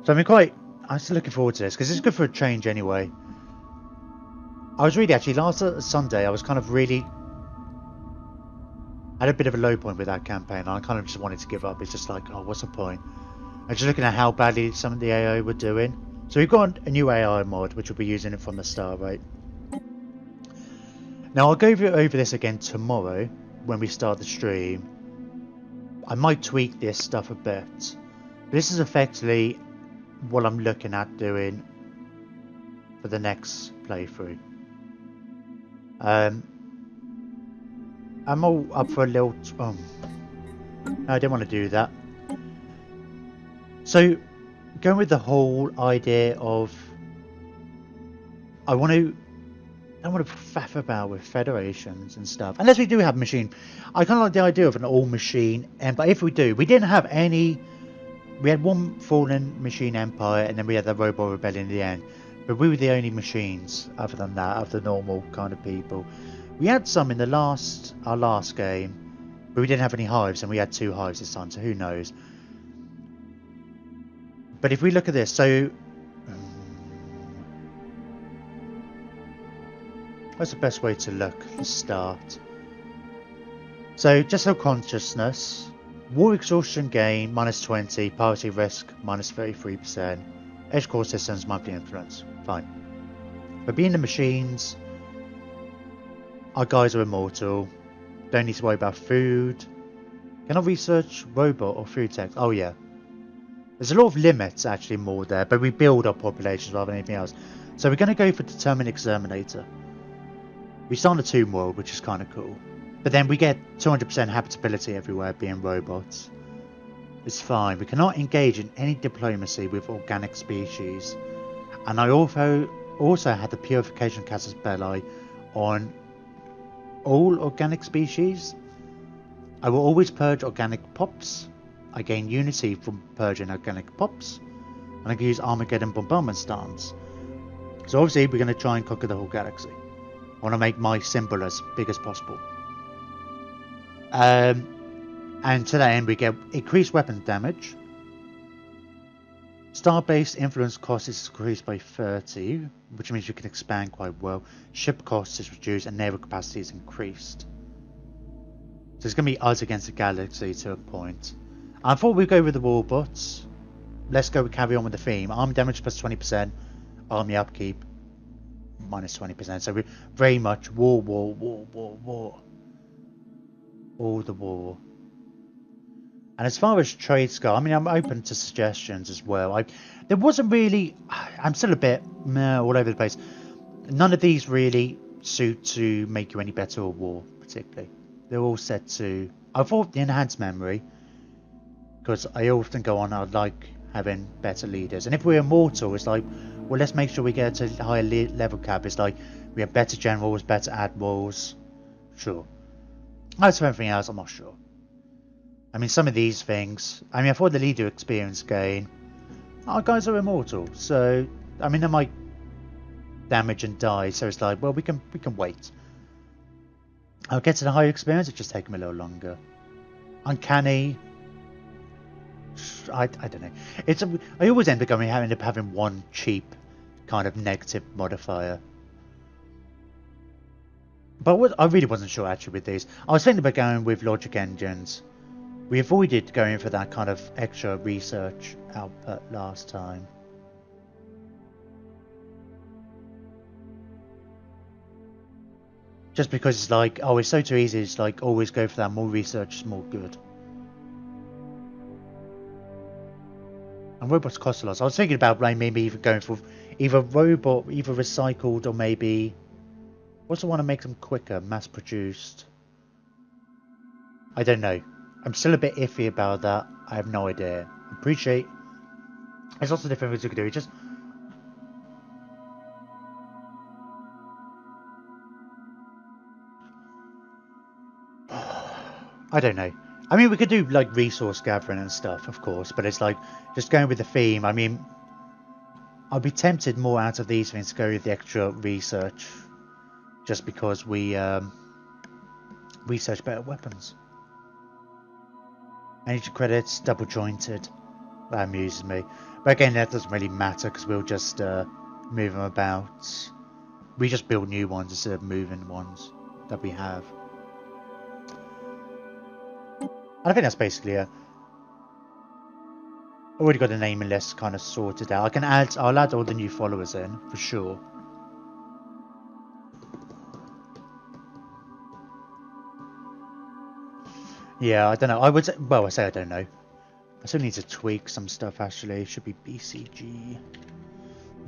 A: So I'm still looking forward to this, because it's good for a change anyway. I was really, actually, last Sunday, I was kind of really... I had a bit of a low point with that campaign, and I kind of just wanted to give up. It's just like, oh, what's the point? I was just looking at how badly some of the AI were doing. So we've got a new AI mod, which we'll be using it from the start, right? Now, I'll go over this again tomorrow, when we start the stream. I might tweak this stuff a bit. But this is effectively what I'm looking at doing for the next playthrough. I'm all up for a little... no, I don't want to do that. So, going with the whole idea of... I want to don't want to faff about with federations and stuff. Unless we do have machine. I kind of like the idea of an all-machine. But if we do, we didn't have any. We had one fallen machine empire, and then we had the robot rebellion in the end. But we were the only machines, other than that, of the normal kind of people. We had some in our last game, but we didn't have any hives, and we had 2 hives this time. So who knows? But if we look at this, so what's the best way to look to start? So just our consciousness, war exhaustion gain -20, parity risk -33%, edge core systems monthly influence. Fine. But being the machines, our guys are immortal. Don't need to worry about food. Can I research robot or food tech? Oh yeah. There's a lot of limits actually more there, but we build our populations rather than anything else. So we're going to go for determined exterminator. We start on a tomb world, which is kind of cool. But then we get 200% habitability everywhere being robots. It's fine. We cannot engage in any diplomacy with organic species. And I also had the purification casus belli on all organic species. I will always purge organic pops. I gain unity from purging organic pops. And I can use Armageddon bombardment stance. So obviously we're going to try and conquer the whole galaxy. I want to make my symbol as big as possible. And to that end we get increased weapon damage. Star-based influence cost is increased by 30, which means you can expand quite well. Ship cost is reduced and naval capacity is increased. So it's going to be us against the galaxy to a point. I thought we'd go with the warbots. Let's go carry on with the theme. Arm damage plus 20%, army upkeep minus 20%. So we're very much war. All the war. And as far as trades go, I mean, I'm open to suggestions as well. There wasn't really... I'm still a bit meh, all over the place. None of these really suit to make you any better at war, particularly. They're all set to... I thought the enhanced memory, because I often go on, I'd like having better leaders. And if we're immortal, it's like, well, let's make sure we get to a higher level cap. It's like, we have better generals, better admirals. Sure. As for everything else, I'm not sure. I mean, some of these things... I mean, I thought the leader experience gain... Our guys are immortal, so... I mean, they might damage and die, so it's like, well, we can wait. I'll get to the higher experience, it'll just take them a little longer. Uncanny... I don't know. I always end up having one cheap kind of negative modifier. But I really wasn't sure actually with these. I was thinking about going with logic engines. We avoided going for that kind of extra research output last time. Just because it's like, oh, it's so too easy, it's like always go for that, more research is more good. And robots cost a lot. So I was thinking about like, maybe even going for either robot, either recycled, or maybe... What's the one that makes them quicker? Mass produced? I don't know. I'm still a bit iffy about that. I have no idea. Appreciate. There's lots of different things you can do. It's just... I don't know. I mean, we could do like resource gathering and stuff, of course, but it's like just going with the theme. I mean, I'd be tempted more out of these things to go with the extra research, just because we research better weapons. Energy credits, double jointed. That amuses me. But again, that doesn't really matter because we'll just move them about. We just build new ones instead of moving ones that we have. And I think that's basically it. Already got the naming list kind of sorted out. I'll add all the new followers in for sure. Yeah, I don't know. I say I don't know. I still need to tweak some stuff actually. It should be BCG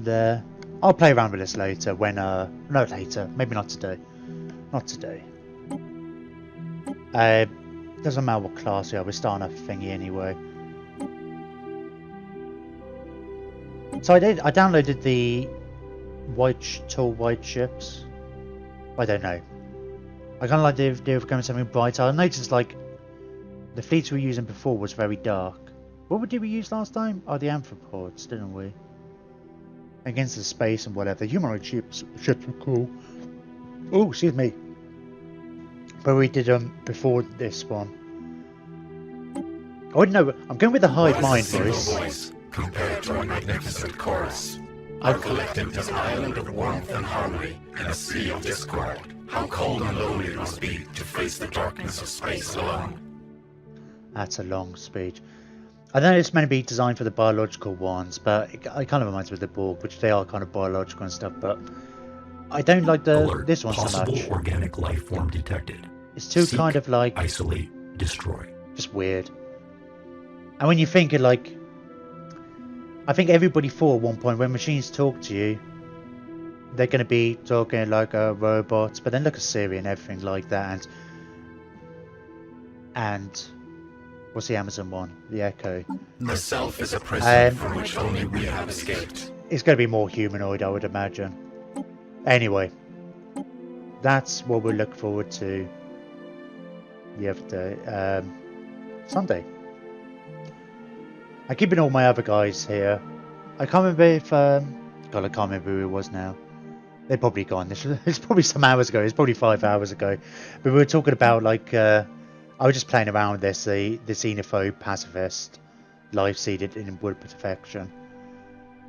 A: there. I'll play around with this later when no, later. Maybe not today. Not today. Doesn't matter what class we are, we're starting a thingy anyway. So I downloaded the white ships. I don't know. I kind of like the idea of going something brighter. I noticed like the fleets we were using before was very dark. What did we use last time? Oh, the amphipods, didn't we? Against the space and whatever. The humanoid ships were cool. Oh, excuse me. But we did before this one. Oh no, I'm going with the hive mind voice.
C: Compared to a magnificent chorus. Our collective is an island of warmth and harmony in a sea of discord. How cold and lonely it must be to face the darkness of space alone.
A: That's a long speech. I know it's meant to be designed for the biological ones, but it kind of reminds me of the Borg, which they are kind of biological and stuff, but I don't like this one so much.
C: Possible organic life form detected.
A: It's too
C: Seek,
A: kind of like...
C: isolate, destroy.
A: Just weird. And when you think it like... I think everybody thought at one point when machines talk to you, they're going to be talking like a robot, but then look at Siri and everything like that, and what's the Amazon one? The Echo.
C: The self is a prison from which only we have escaped.
A: It's going to be more humanoid, I would imagine. Anyway, that's what we'll look forward to the other day, Sunday. I'm keeping all my other guys here. I can't remember if God, I can't remember who it was now. They're probably gone. It's probably some hours ago. It's probably 5 hours ago. But we were talking about like I was just playing around with this, the xenophobe pacifist, life seeded in wood perfection.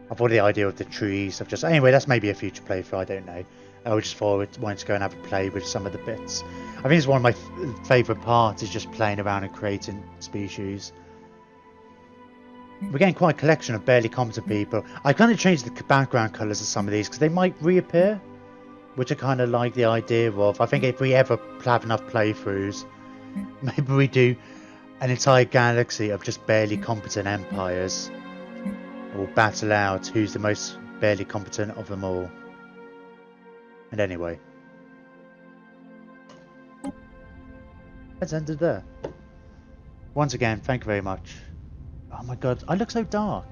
A: I thought the idea of the trees of just anyway. That's maybe a future playthrough. I don't know. I just thought I wanted to go and have a play with some of the bits. I think it's one of my favourite parts is just playing around and creating species. We're getting quite a collection of barely competent people. I kind of changed the background colours of some of these because they might reappear, which I kind of like the idea of. I think if we ever have enough playthroughs, maybe we do an entire galaxy of just barely competent empires. Or battle out who's the most barely competent of them all. And anyway, let's end it there. Once again, thank you very much. Oh my god, I look so dark.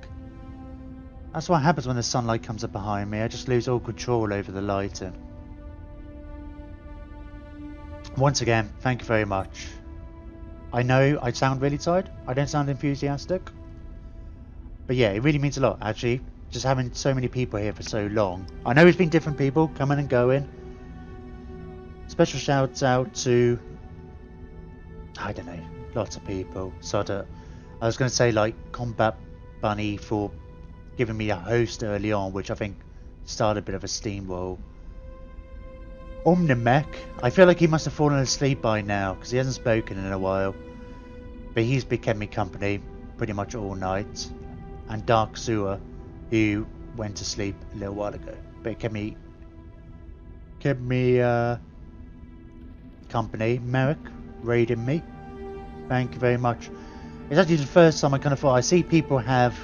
A: That's what happens when the sunlight comes up behind me. I just lose all control over the lighting. Once again, thank you very much. I know I sound really tired. I don't sound enthusiastic. But yeah, it really means a lot, actually. Just having so many people here for so long. I know it's been different people coming and going. Special shouts out to... I don't know, lots of people. Sodder. I was going to say like Combat Bunny for giving me a host early on, which I think started a bit of a steamroll. Omnimech, I feel like he must have fallen asleep by now because he hasn't spoken in a while. But he's been kept me company pretty much all night. And Dark Sewer, who went to sleep a little while ago, but it kept me company. Merrick raiding me. Thank you very much. It's actually the first time I kind of thought I see people have.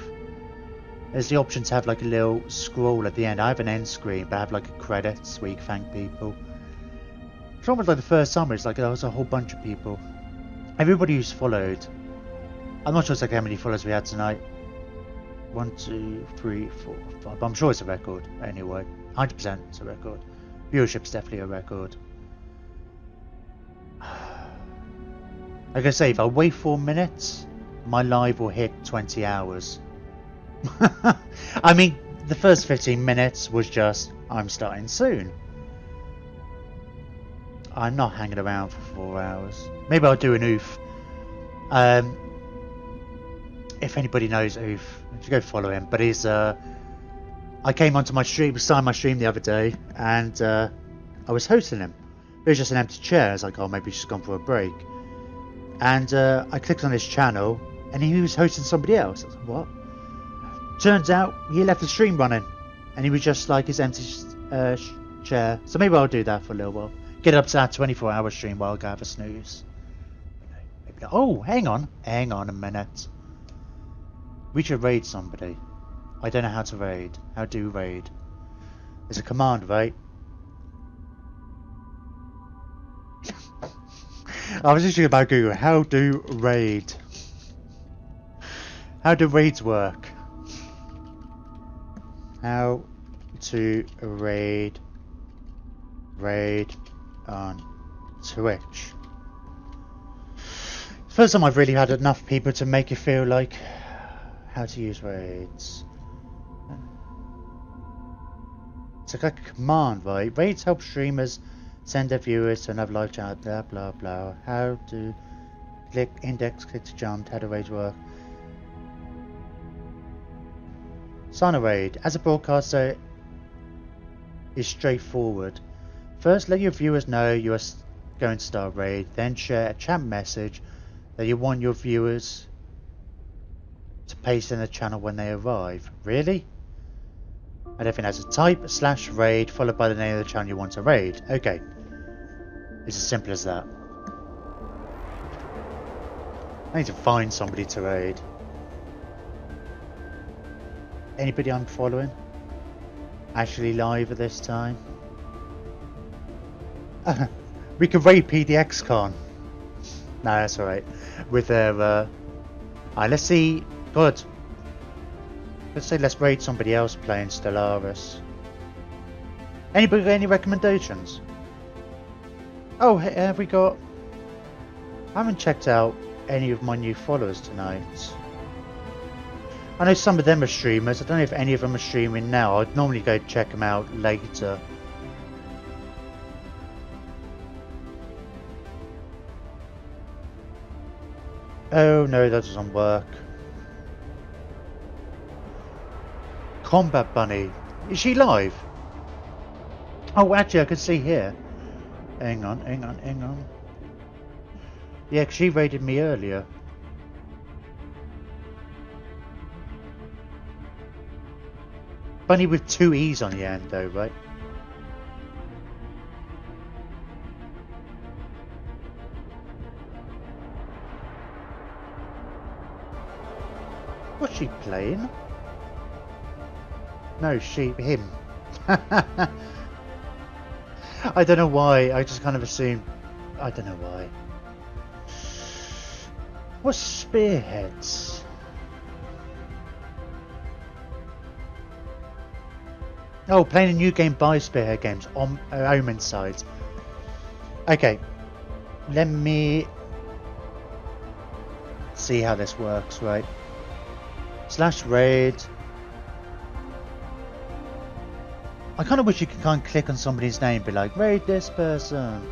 A: There's the option to have like a little scroll at the end. I have an end screen, but I have like a credits where you can thank people. It's almost like the first time it's like there was a whole bunch of people. Everybody who's followed. I'm not sure exactly how many followers we had tonight. 1, 2, 3, 4, 5. But I'm sure it's a record anyway. 100% it's a record. Viewership's definitely a record. Like I say, if I wait 4 minutes, my live will hit 20 hours. I mean, the first 15 minutes was just, I'm starting soon. I'm not hanging around for 4 hours. Maybe I'll do an oof. If anybody knows oof, you go follow him. But he's, I came onto my stream, started my stream the other day, and I was hosting him. It was just an empty chair. I was like, oh, maybe he's just gone for a break. And I clicked on his channel, and he was hosting somebody else. I was like, what? Turns out he left the stream running, and he was just like his empty chair. So maybe I'll do that for a little while. Get up to that 24-hour stream while I have a snooze. Maybe not. Oh, hang on a minute. We should raid somebody. I don't know how to raid. How do you raid? There's a command, right? I was just thinking about Google. How do raid? How do raids work? How to raid Raid on Twitch. First time I've really had enough people to make you feel like how to use raids. It's like a command, right? Raids help streamers send their viewers to another live chat, blah blah blah. How to click index, click to jump, how do raids work? Sign a raid. As a broadcaster, is straightforward. First, let your viewers know you are going to start a raid, then share a chat message that you want your viewers to paste in the channel when they arrive. Really? And everything has a type /raid followed by the name of the channel you want to raid. Okay. It's as simple as that. I need to find somebody to raid. Anybody I'm following? Actually live at this time? We can raid PDXCon. No, that's alright. With their let's see. Good. Let's say let's raid somebody else playing Stellaris. Anybody got any recommendations? Oh, hey, have we got... I haven't checked out any of my new followers tonight. I know some of them are streamers. I don't know if any of them are streaming now. I'd normally go check them out later. Oh no, that doesn't work. Combat Bunny. Is she live? Oh, actually, I can see here. Hang on. Yeah, 'cause she raided me earlier. Bunny with 2 E's on the end, though, right? What's she playing? No, him. I don't know why, I just kind of assumed. I don't know why. What's spearheads? Oh, playing a new game by Spearhead Games on Omen side. Okay, let me see how this works, right? /raid. I kind of wish you could kind of click on somebody's name and be like, raid this person.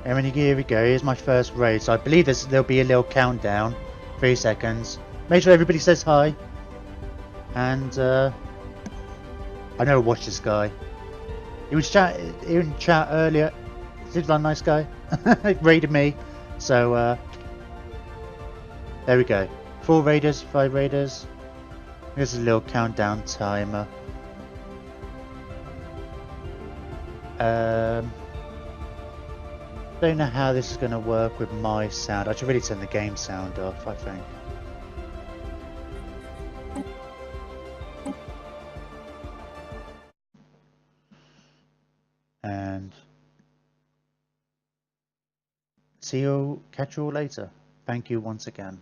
A: And here we go, here's my first raid. So I believe there'll be a little countdown. 3 seconds. Make sure everybody says hi. And I never watched this guy. He was in chat earlier. Seems like a nice guy. He raided me. So there we go. 4 raiders, 5 raiders. Here's a little countdown timer. Don't know how this is going to work with my sound. I should really turn the game sound off, I think. And catch you all later. Thank you once again.